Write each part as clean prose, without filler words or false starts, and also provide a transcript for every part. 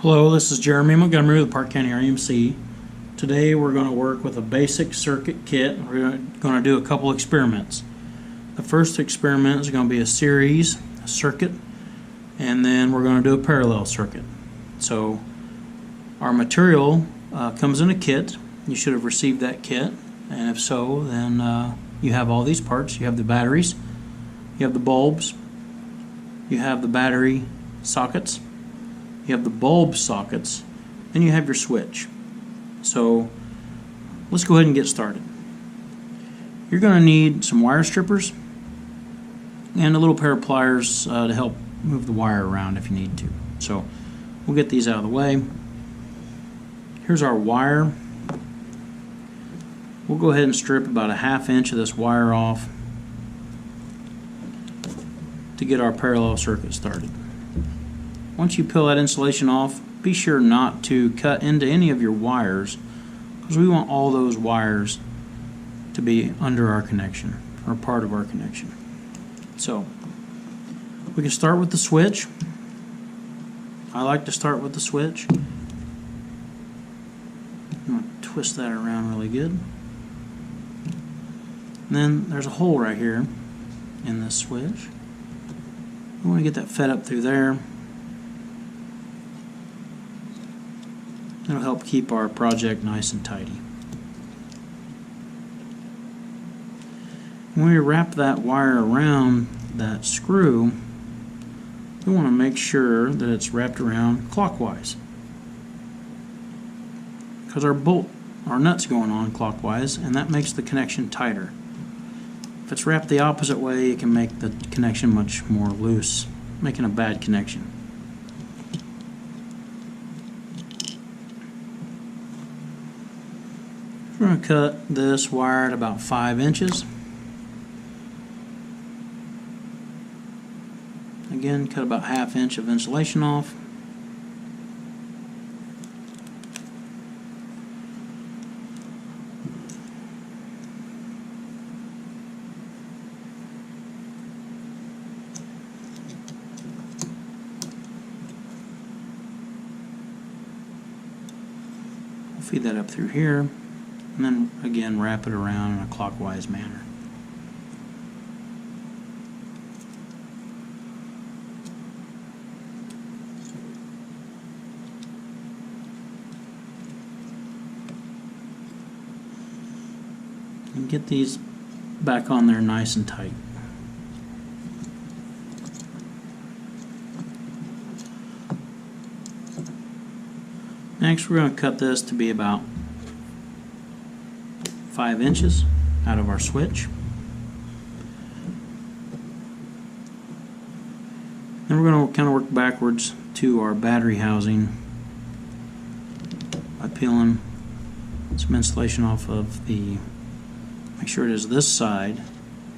Hello, this is Jeremy Montgomery with Parke County REMC. Today we're going to work with a basic circuit kit. We're going to do a couple experiments. The first experiment is going to be a series circuit, and then we're going to do a parallel circuit. So our material comes in a kit. You should have received that kit, and if so, then you have all these parts. You have the batteries, you have the bulbs, you have the battery sockets, you have the bulb sockets, and you have your switch. So let's go ahead and get started. You're going to need some wire strippers and a little pair of pliers to help move the wire around if you need to. So we'll get these out of the way. Here's our wire. We'll go ahead and strip about a ½ inch of this wire off to get our parallel circuit started. Once you peel that insulation off, be sure not to cut into any of your wires, because we want all those wires to be under our connection, or part of our connection. So we can start with the switch. I like to start with the switch. I'm going to twist that around really good. And then there's a hole right here in this switch. We want to get that fed up through there. It'll help keep our project nice and tidy. When we wrap that wire around that screw, we want to make sure that it's wrapped around clockwise, because our nut's going on clockwise, and that makes the connection tighter. If it's wrapped the opposite way, it can make the connection much more loose, making a bad connection. We're going to cut this wire at about 5 inches. Again, cut about ½ inch of insulation off. We'll feed that up through here. And then again wrap it around in a clockwise manner. And get these back on there nice and tight. Next, we're going to cut this to be about 5 inches out of our switch. Then we're going to kind of work backwards to our battery housing by peeling some insulation off of the, make sure it is this side.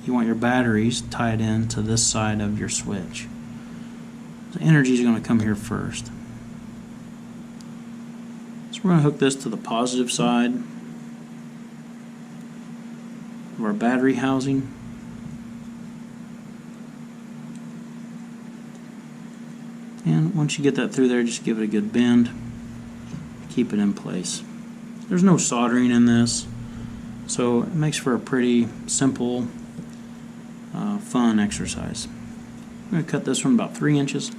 You want your batteries tied in to this side of your switch. The energy is going to come here first. So we're going to hook this to the positive side of our battery housing. And once you get that through there, just give it a good bend. Keep it in place. There's no soldering in this, so it makes for a pretty simple, fun exercise. I'm going to cut this one about 3 inches.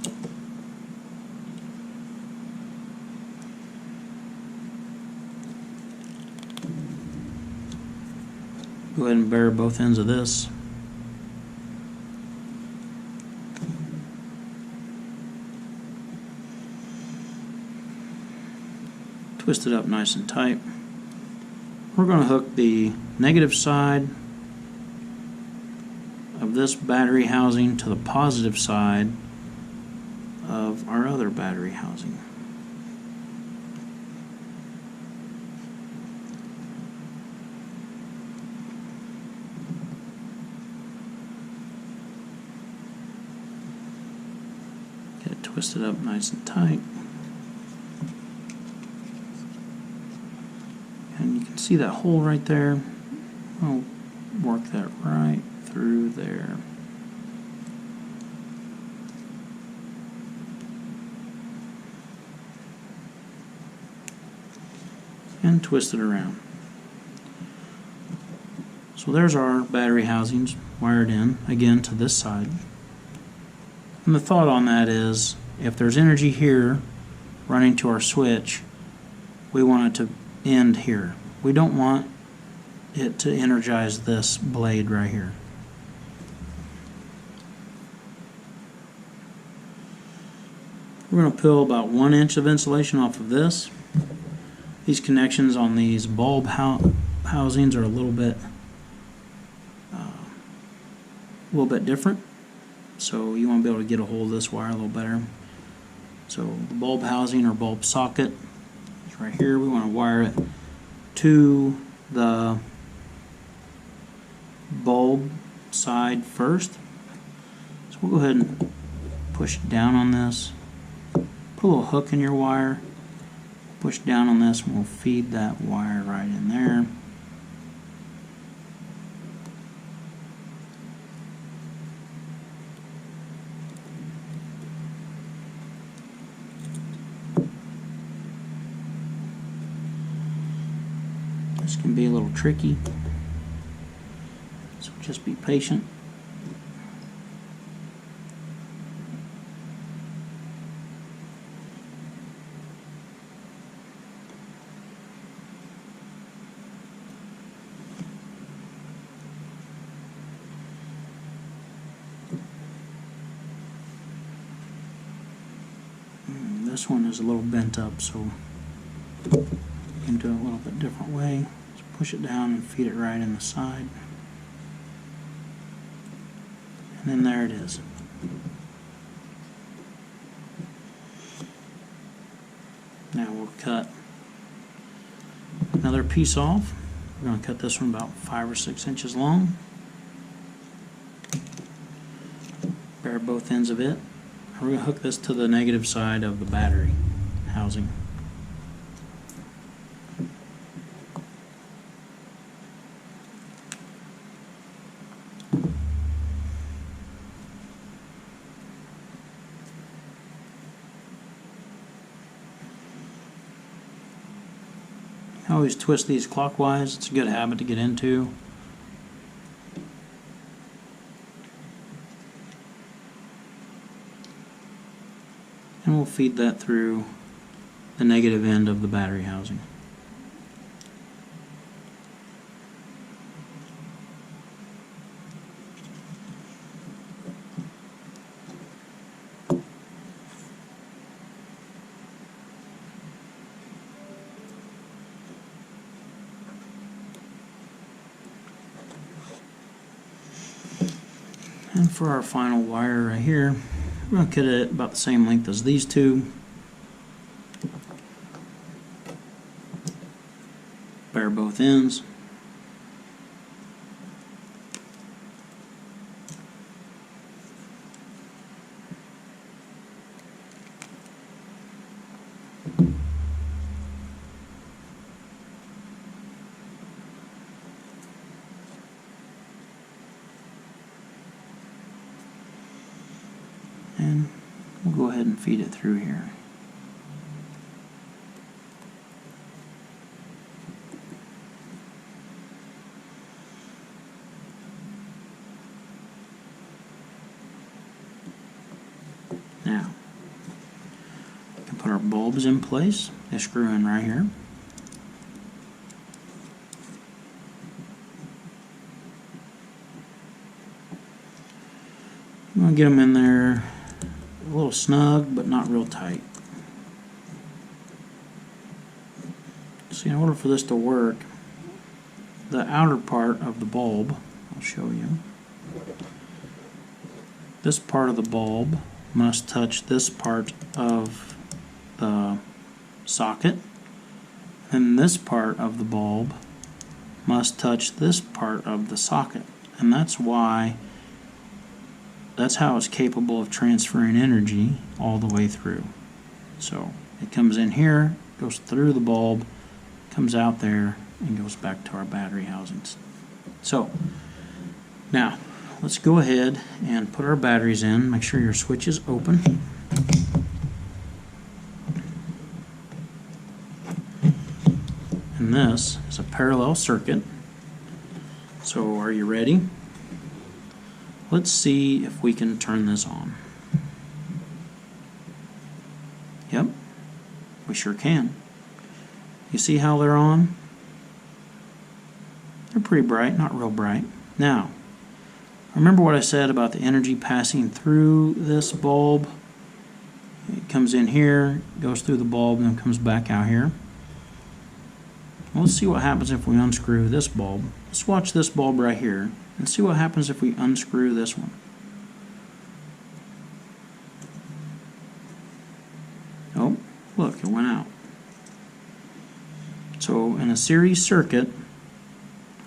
Go ahead and bare both ends of this. Twist it up nice and tight. We're going to hook the negative side of this battery housing to the positive side of our other battery housing. Twist it up nice and tight. And you can see that hole right there. I'll work that right through there. and twist it around. So there's our battery housings wired in, again to this side. And the thought on that is, if there's energy here running to our switch, we want it to end here. We don't want it to energize this blade right here. We're going to peel about 1 inch of insulation off of this. These connections on these bulb housings are a little bit different, so you want to be able to get a hold of this wire a little better. So the bulb housing or bulb socket is right here. We want to wire it to the bulb side first. So we'll go ahead and push down on this. Put a little hook in your wire. Push down on this and we'll feed that wire right in there. This can be a little tricky, so just be patient. This one is a little bent up, so you can do it a little bit different way. Just push it down and feed it right in the side. And then there it is. Now we'll cut another piece off. We're going to cut this one about 5 or 6 inches long. Bare both ends of it. We're going to hook this to the negative side of the battery housing. I always twist these clockwise. It's a good habit to get into. And we'll feed that through the negative end of the battery housing. And for our final wire right here, we're going to cut it about the same length as these two. Bare both ends. And we'll go ahead and feed it through here. Now, we can put our bulbs in place. They screw in right here. I'm going to get them in there a little snug, but not real tight. So in order for this to work, the outer part of the bulb, I'll show you, this part of the bulb must touch this part of the socket, and this part of the bulb must touch this part of the socket, and that's how it's capable of transferring energy all the way through. So it comes in here, goes through the bulb, comes out there, and goes back to our battery housings. So now let's go ahead and put our batteries in. Make sure your switch is open. and this is a parallel circuit. So are you ready? Let's see if we can turn this on. Yep, we sure can. You see how they're on? They're pretty bright, not real bright. Now, remember what I said about the energy passing through this bulb? It comes in here, goes through the bulb, and then comes back out here. Well, let's see what happens if we unscrew this bulb. Let's watch this bulb right here and see what happens if we unscrew this one. Oh, look, it went out. So in a series circuit,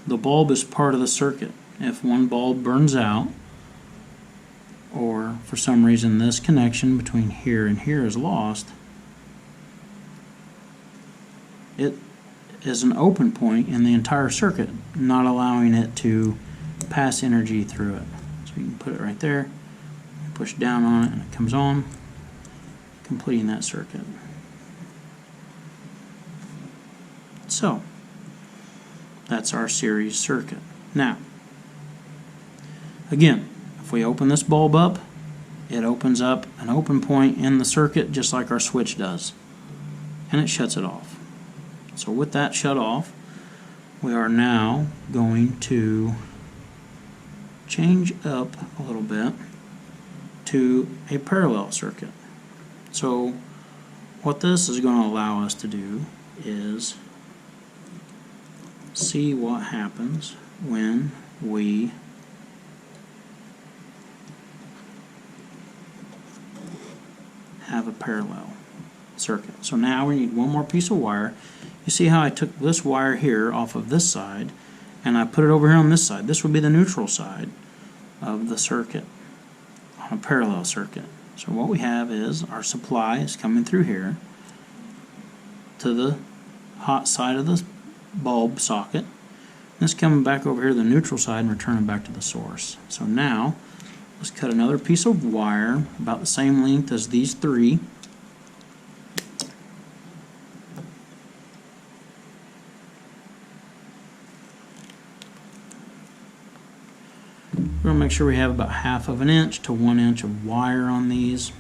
the bulb is part of the circuit. If one bulb burns out, or for some reason this connection between here and here is lost, it is an open point in the entire circuit, not allowing it to pass energy through it. So you can put it right there, push down on it, and it comes on, completing that circuit. So that's our series circuit. Now, again, if we open this bulb up, it opens up an open point in the circuit just like our switch does, and it shuts it off. So with that shut off, we are now going to change up a little bit to a parallel circuit. So what this is going to allow us to do is see what happens when we have a parallel circuit. So now we need one more piece of wire. You see how I took this wire here off of this side and I put it over here on this side. This would be the neutral side of the circuit on a parallel circuit. So what we have is our supply is coming through here to the hot side of the bulb socket. This coming back over here to the neutral side and returning back to the source. So now let's cut another piece of wire about the same length as these three. We're going to make sure we have about 1/2 inch to 1 inch of wire on these.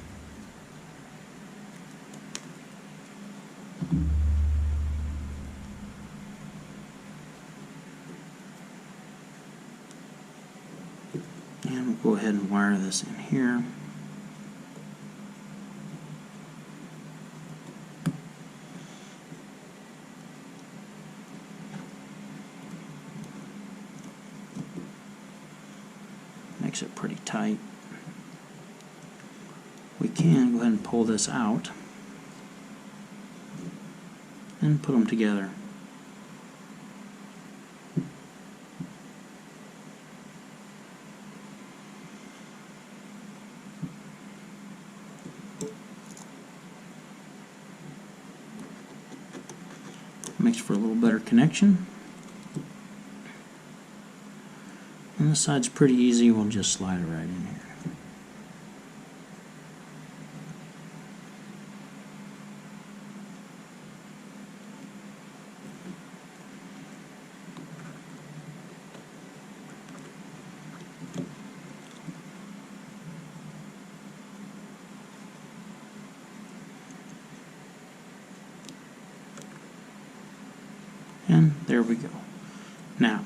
And we'll go ahead and wire this in here. Makes it pretty tight. We can go ahead and pull this out and put them together. Makes for a little better connection. And this side's pretty easy, we'll just slide it right in here. And there we go. Now,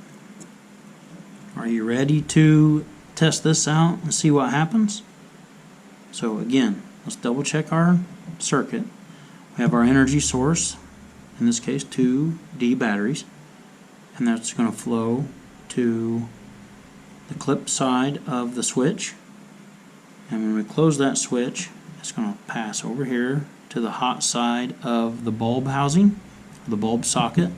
are you ready to test this out and see what happens? So again, let's double check our circuit. We have our energy source, in this case 2 D batteries, and that's going to flow to the clip side of the switch. And when we close that switch, it's going to pass over here to the hot side of the bulb housing, the bulb socket.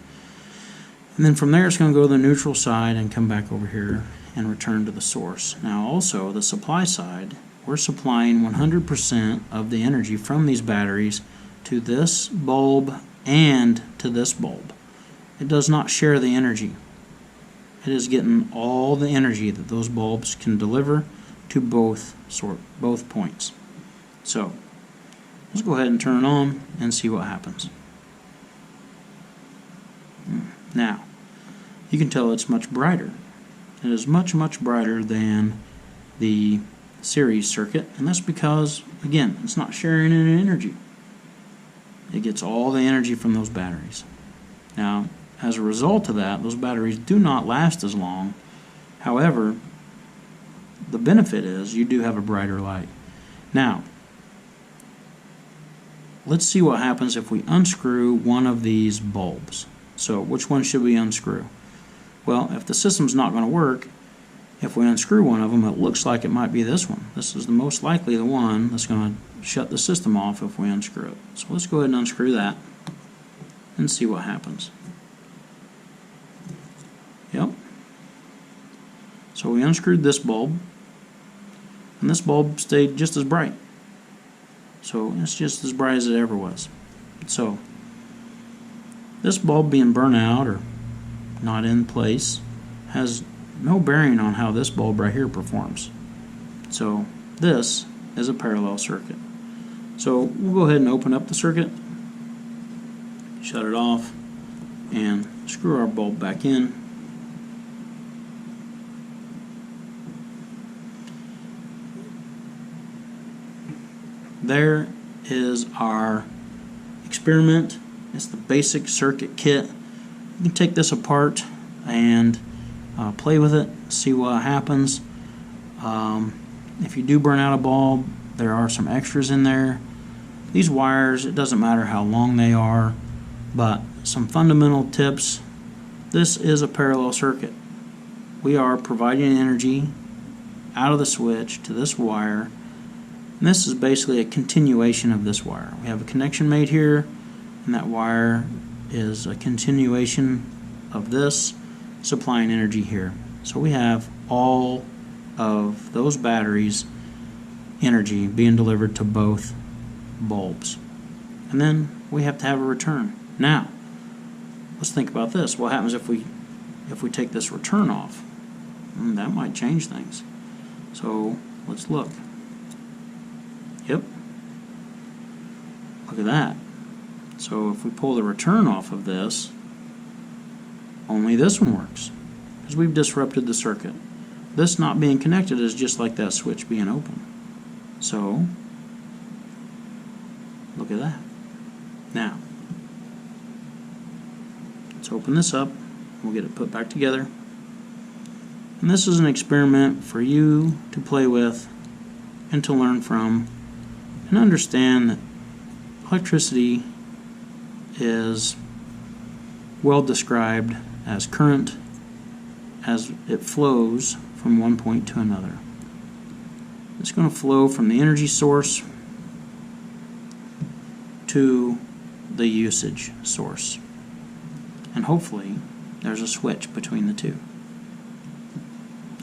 And then from there it's going to go to the neutral side and come back over here and return to the source. Now also the supply side, we're supplying 100% of the energy from these batteries to this bulb and to this bulb. It does not share the energy. It is getting all the energy that those bulbs can deliver to both points. So let's go ahead and turn it on and see what happens. Now, you can tell it's much brighter. It is much, much brighter than the series circuit, and that's because, again, it's not sharing any energy. It gets all the energy from those batteries. Now, as a result of that, those batteries do not last as long. However, the benefit is you do have a brighter light. Now, let's see what happens if we unscrew one of these bulbs. So, which one should we unscrew? Well, if the system's not going to work, if we unscrew one of them, it looks like it might be this one. This is the most likely the one that's going to shut the system off if we unscrew it. So let's go ahead and unscrew that and see what happens. Yep. So we unscrewed this bulb, and this bulb stayed just as bright. So it's just as bright as it ever was. So this bulb being burnt out or not in place has no bearing on how this bulb right here performs. So this is a parallel circuit. So we'll go ahead and open up the circuit, shut it off, and screw our bulb back in. There is our experiment. It's the basic circuit kit. You can take this apart and play with it, see what happens. If you do burn out a bulb, there are some extras in there. These wires, it doesn't matter how long they are, but some fundamental tips. This is a parallel circuit. We are providing energy out of the switch to this wire, and this is basically a continuation of this wire. We have a connection made here, and that wire is a continuation of this, supplying energy here. So we have all of those batteries' energy being delivered to both bulbs. And then we have to have a return. Now, let's think about this. What happens if we take this return off? That might change things. So let's look. Yep. Look at that. So if we pull the return off of this, only this one works, because we've disrupted the circuit. This not being connected is just like that switch being open. So, look at that. Now, let's open this up. We'll get it put back together. And this is an experiment for you to play with and to learn from and understand that electricity is well described as current as it flows from one point to another. It's going to flow from the energy source to the usage source. And hopefully there's a switch between the two.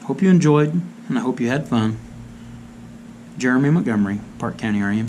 Hope you enjoyed, and I hope you had fun. Jeremy Montgomery, Parke County REMC.